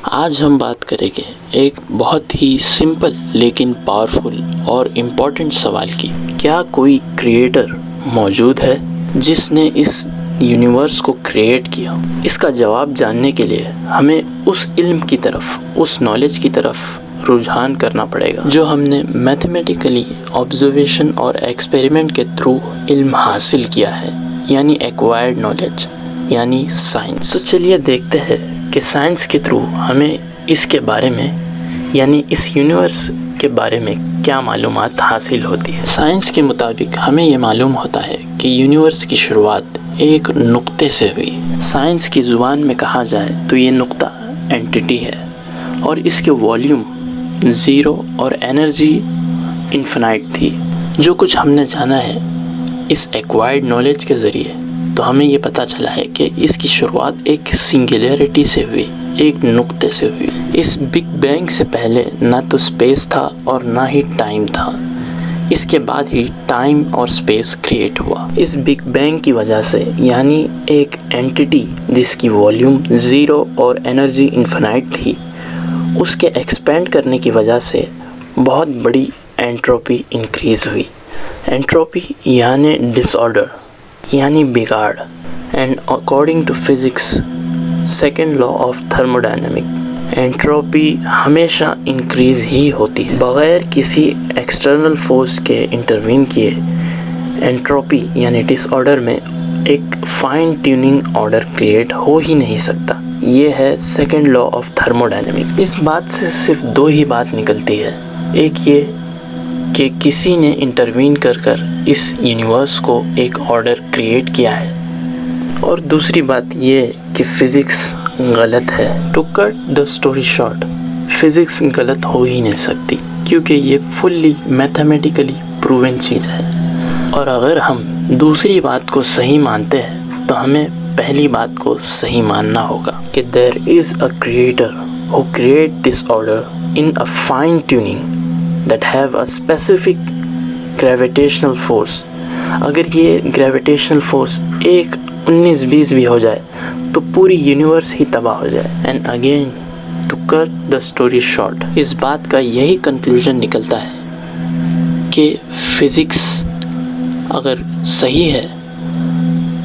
آج ہم بات کریں گے ایک بہت ہی سمپل لیکن پاورفل اور امپورٹنٹ سوال کی۔ کیا کوئی کریٹر موجود ہے جس نے اس یونیورس کو کریٹ کیا؟ اس کا جواب جاننے کے لیے ہمیں اس علم کی طرف، اس نالج کی طرف رجحان کرنا پڑے گا جو ہم نے میتھمیٹیکلی آبزرویشن اور ایکسپیریمنٹ کے تھرو علم حاصل کیا ہے، یعنی ایکوائرڈ نالج، یعنی سائنس۔ تو چلیے دیکھتے ہیں کہ سائنس کے تھرو ہمیں اس کے بارے میں، یعنی اس یونیورس کے بارے میں کیا معلومات حاصل ہوتی ہے۔ سائنس کے مطابق ہمیں یہ معلوم ہوتا ہے کہ یونیورس کی شروعات ایک نقطے سے ہوئی۔ سائنس کی زبان میں کہا جائے تو یہ نقطہ اینٹی ہے اور اس کے والیوم زیرو اور انرجی انفینائٹ تھی۔ جو کچھ ہم نے جانا ہے اس ایکوائرڈ نالج کے ذریعے، تو ہمیں یہ پتہ چلا ہے کہ اس کی شروعات ایک سنگولیرٹی سے ہوئی، ایک نقطے سے ہوئی۔ اس بگ بینگ سے پہلے نہ تو اسپیس تھا اور نہ ہی ٹائم تھا، اس کے بعد ہی ٹائم اور اسپیس کریٹ ہوا۔ اس بگ بینگ کی وجہ سے، یعنی ایک اینٹی جس کی والیوم زیرو اور انرجی انفینائٹ تھی، اس کے ایکسپینڈ کرنے کی وجہ سے بہت بڑی انٹروپی انکریز ہوئی۔ انٹروپی یعنی ڈس آرڈر، یعنی بگاڑ۔ And according to physics second law of thermodynamic, entropy ہمیشہ انکریز ہی ہوتی ہے بغیر کسی ایکسٹرنل فورس کے انٹروین کیے۔ انٹروپی یعنی ڈس آرڈر میں ایک فائن ٹیوننگ آرڈر کریٹ ہو ہی نہیں سکتا۔ یہ ہے سیکنڈ لا آف تھرموڈائنمک۔ اس بات سے صرف دو ہی بات نکلتی ہے، ایک یہ کہ کسی نے انٹروین کر اس یونیورس کو ایک آرڈر کریٹ کیا ہے، اور دوسری بات یہ کہ فزکس غلط ہے۔ To cut the story short, physics غلط ہو ہی نہیں سکتی کیونکہ یہ فلی میتھمیٹیکلی پروون چیز ہے، اور اگر ہم دوسری بات کو صحیح مانتے ہیں تو ہمیں پہلی بات کو صحیح ماننا ہوگا کہ there is a creator who create this order in a fine tuning that have a specific gravitational force۔ اگر یہ gravitational force 19-20 بھی ہو جائے تو پوری یونیورس ہی تباہ ہو جائے۔ and again to cut the story short، اس بات کا یہی کنکلوژن نکلتا ہے کہ فزکس اگر صحیح ہے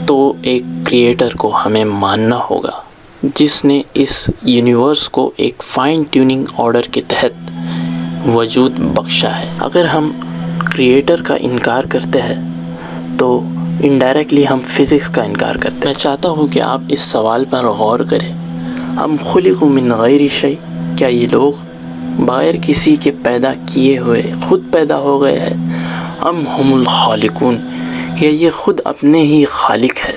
تو ایک کریٹر کو ہمیں ماننا ہوگا جس نے اس یونیورس کو ایک فائن ٹیوننگ آرڈر کے تحت وجود بخشا ہے۔ اگر ہم کریٹر کا انکار کرتے ہیں تو انڈائریکٹلی ہم فزکس کا انکار کرتے ہیں۔ میں چاہتا ہوں کہ آپ اس سوال پر غور کریں، ہم خلقوا من غیر شیء، کیا یہ لوگ بغیر کسی کے پیدا کیے ہوئے خود پیدا ہو گئے ہیں؟ ام ہم الخالقون، یا یہ خود اپنے ہی خالق ہے؟